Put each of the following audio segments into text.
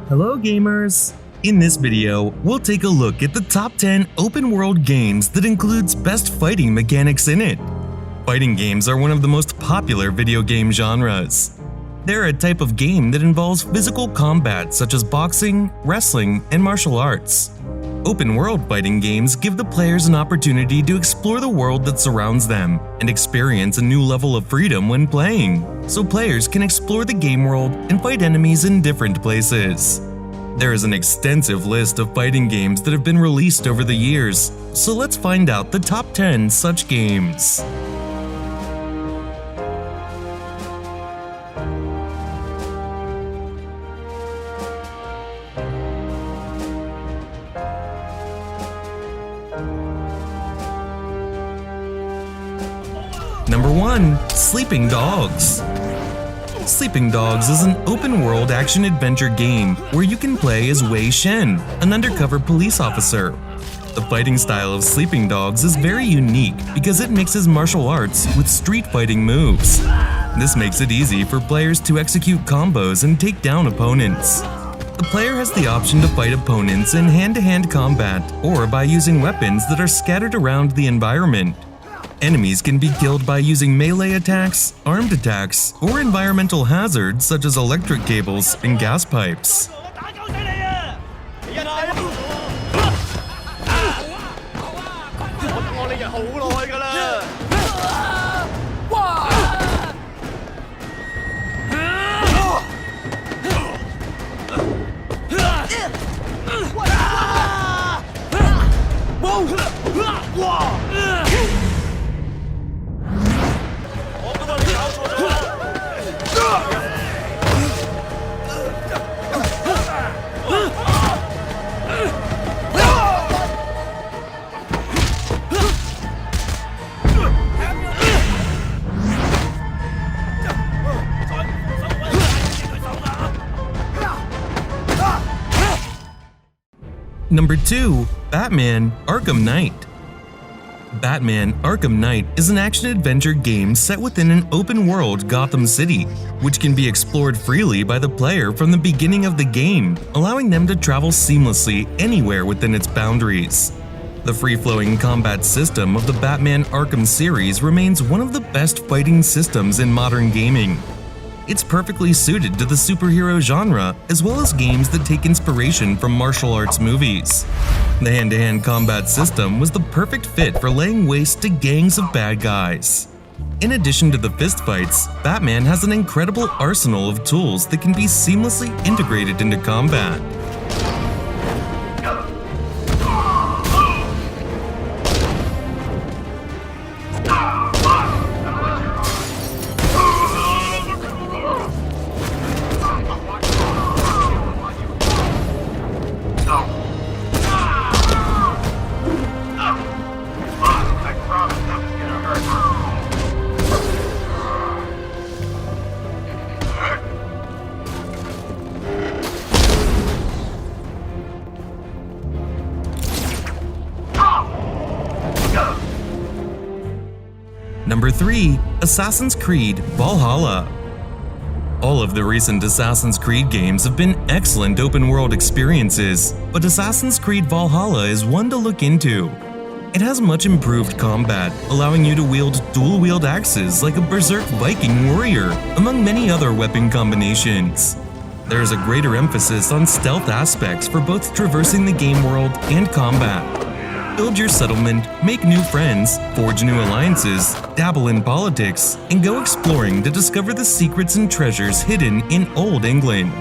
Hello gamers! In this video, we'll take a look at the top 10 open-world games that includes best fighting mechanics in it. Fighting games are one of the most popular video game genres. They're a type of game that involves physical combat such as boxing, wrestling, and martial arts. Open-world fighting games give the players an opportunity to explore the world that surrounds them and experience a new level of freedom when playing, so players can explore the game world and fight enemies in different places. There is an extensive list of fighting games that have been released over the years, so let's find out the top 10 such games. Number 1. Sleeping Dogs. Sleeping Dogs is an open-world action-adventure game where you can play as Wei Shen, an undercover police officer. The fighting style of Sleeping Dogs is very unique because it mixes martial arts with street fighting moves. This makes it easy for players to execute combos and take down opponents. The player has the option to fight opponents in hand-to-hand combat or by using weapons that are scattered around the environment. Enemies can be killed by using melee attacks, armed attacks, or environmental hazards such as electric cables and gas pipes. Number 2. Batman Arkham Knight. Batman Arkham Knight is an action-adventure game set within an open-world Gotham City, which can be explored freely by the player from the beginning of the game, allowing them to travel seamlessly anywhere within its boundaries. The free-flowing combat system of the Batman Arkham series remains one of the best fighting systems in modern gaming. It's perfectly suited to the superhero genre, as well as games that take inspiration from martial arts movies. The hand-to-hand combat system was the perfect fit for laying waste to gangs of bad guys. In addition to the fistfights, Batman has an incredible arsenal of tools that can be seamlessly integrated into combat. Number 3. Assassin's Creed Valhalla. All of the recent Assassin's Creed games have been excellent open-world experiences, but Assassin's Creed Valhalla is one to look into. It has much improved combat, allowing you to wield dual-wield axes like a berserk Viking warrior, among many other weapon combinations. There is a greater emphasis on stealth aspects for both traversing the game world and combat. Build your settlement, make new friends, forge new alliances, dabble in politics, and go exploring to discover the secrets and treasures hidden in Old England.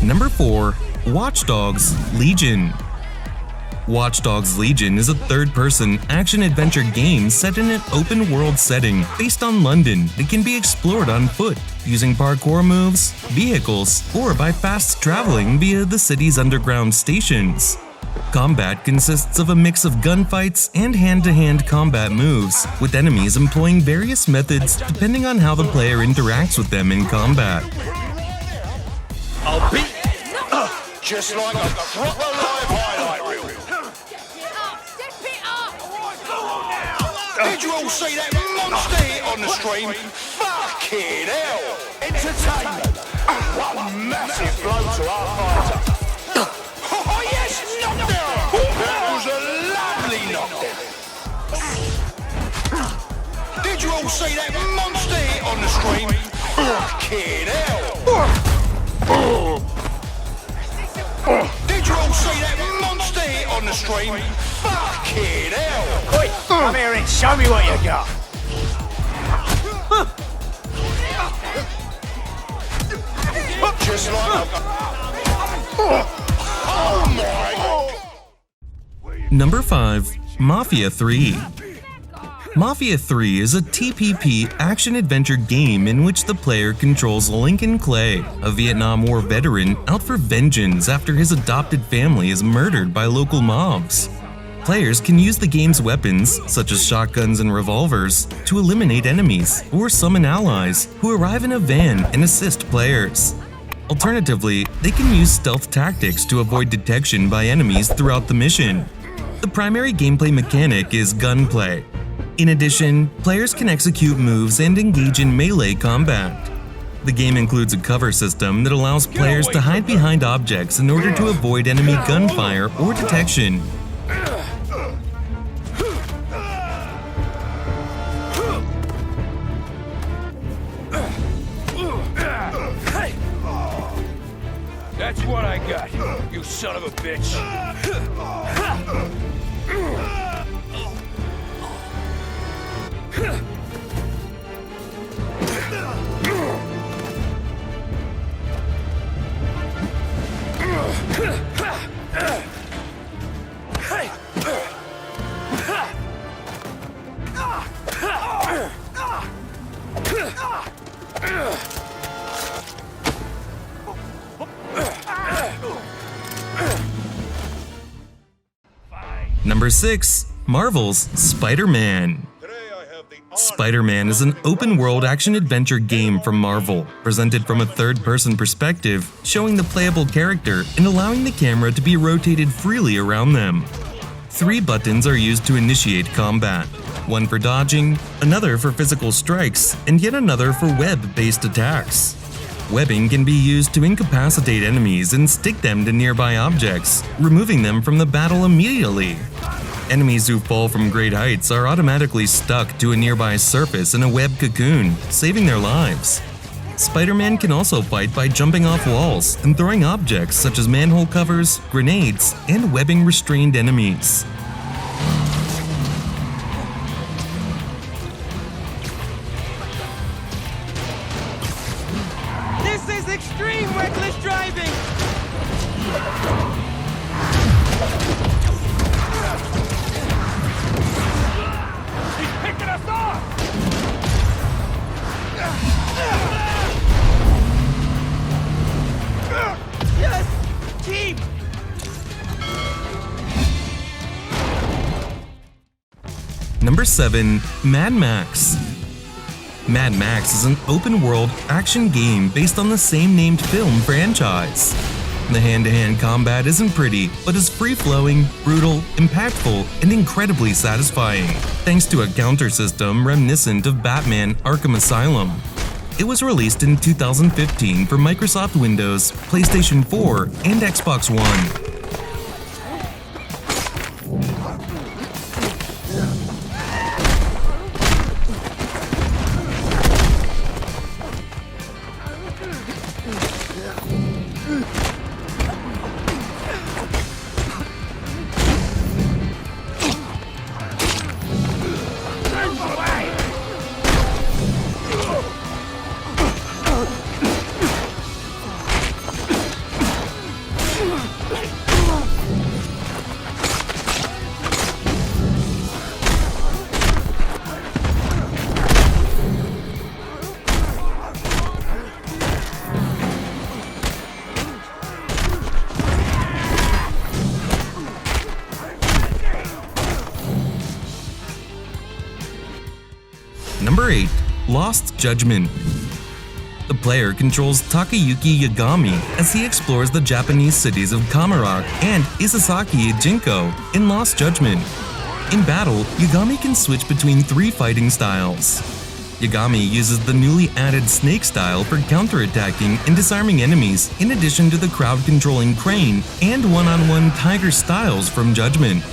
Number 4. Watch Dogs Legion. Watch Dogs Legion is a third-person action-adventure game set in an open-world setting based on London that can be explored on foot, using parkour moves, vehicles, or by fast traveling via the city's underground stations. Combat consists of a mix of gunfights and hand-to-hand combat moves, with enemies employing various methods depending on how the player interacts with them in combat. I'll beat just like a proper live highlight reel. Did you all see that monster hit on the stream? Fucking hell! Entertainment! One massive blow to our fighter. Oh yes, knockdown! That was a lovely knockdown. Did you all see that monster hit on the stream? Fucking hell! Did you all see that monster hit on the stream? Fucking hell! Oi, come here and show me what you got. Just like oh my! Number 5. Mafia 3. Mafia 3 is a TPP action-adventure game in which the player controls Lincoln Clay, a Vietnam War veteran out for vengeance after his adopted family is murdered by local mobs. Players can use the game's weapons, such as shotguns and revolvers, to eliminate enemies or summon allies who arrive in a van and assist players. Alternatively, they can use stealth tactics to avoid detection by enemies throughout the mission. The primary gameplay mechanic is gunplay. In addition, players can execute moves and engage in melee combat. The game includes a cover system that allows players to hide behind objects in order to avoid enemy gunfire or detection. That's what I got, you son of a bitch. Number 6. Marvel's Spider-Man. Spider-Man is an open-world action-adventure game from Marvel, presented from a third-person perspective, showing the playable character and allowing the camera to be rotated freely around them. 3 buttons are used to initiate combat, one for dodging, another for physical strikes, and yet another for web-based attacks. Webbing can be used to incapacitate enemies and stick them to nearby objects, removing them from the battle immediately. Enemies who fall from great heights are automatically stuck to a nearby surface in a web cocoon, saving their lives. Spider-Man can also fight by jumping off walls and throwing objects such as manhole covers, grenades, and webbing restrained enemies. This is extreme reckless driving! Number 7. Mad Max. Mad Max is an open-world action game based on the same named film franchise. The hand-to-hand combat isn't pretty, but is free-flowing, brutal, impactful, and incredibly satisfying, thanks to a counter system reminiscent of Batman Arkham Asylum. It was released in 2015 for Microsoft Windows, PlayStation 4, and Xbox One. Number 8. Lost Judgement. The player controls Takayuki Yagami as he explores the Japanese cities of Kamarok and Isesaki Jinko in Lost Judgement. In battle, Yagami can switch between 3 fighting styles. Yagami uses the newly added Snake style for counterattacking and disarming enemies, in addition to the crowd-controlling Crane and one-on-one Tiger styles from Judgement.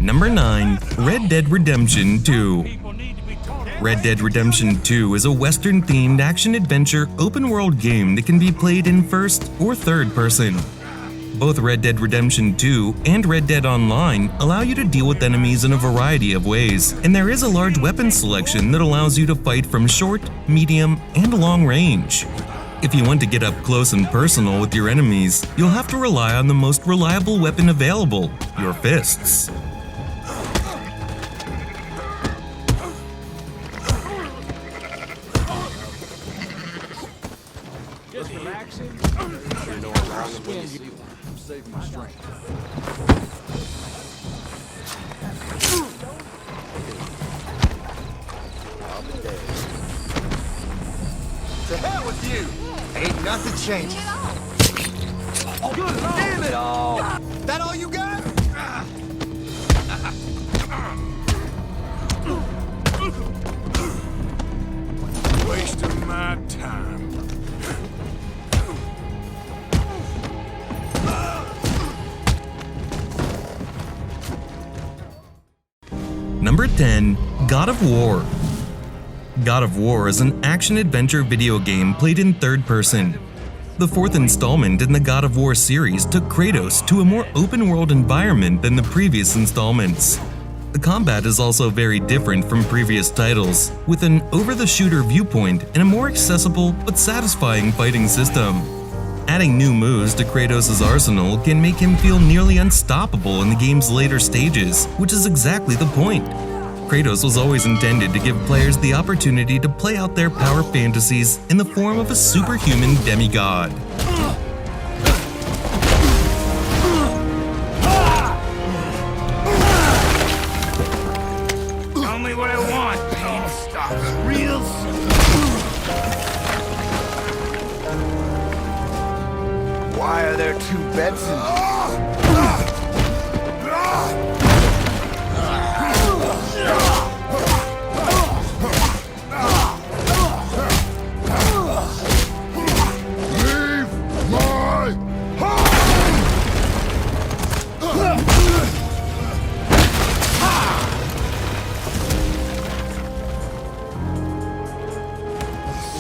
Number 9. Red Dead Redemption 2. Red Dead Redemption 2 is a Western-themed action-adventure open-world game that can be played in first or third person. Both Red Dead Redemption 2 and Red Dead Online allow you to deal with enemies in a variety of ways, and there is a large weapon selection that allows you to fight from short, medium, and long range. If you want to get up close and personal with your enemies, you'll have to rely on the most reliable weapon available, your fists. To hell with you! Ain't nothing changing. Damn it all! That all you got? Wasting my time. Number 10. God of War. God of War is an action-adventure video game played in third person. The 4th installment in the God of War series took Kratos to a more open-world environment than the previous installments. The combat is also very different from previous titles, with an over-the-shooter viewpoint and a more accessible but satisfying fighting system. Adding new moves to Kratos' arsenal can make him feel nearly unstoppable in the game's later stages, which is exactly the point. Kratos was always intended to give players the opportunity to play out their power fantasies in the form of a superhuman demigod. Tell me what I want. Pain stops real soon. Why are there 2 beds in here?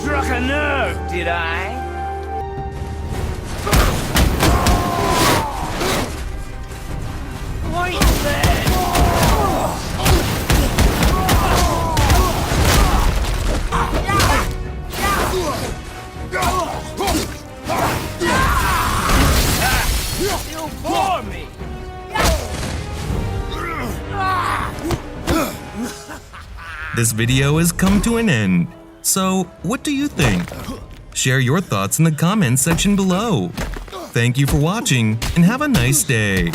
Struck a nerve, did I? Point there! You'll bore me! This video has come to an end. So, what do you think? Share your thoughts in the comments section below. Thank you for watching, and have a nice day.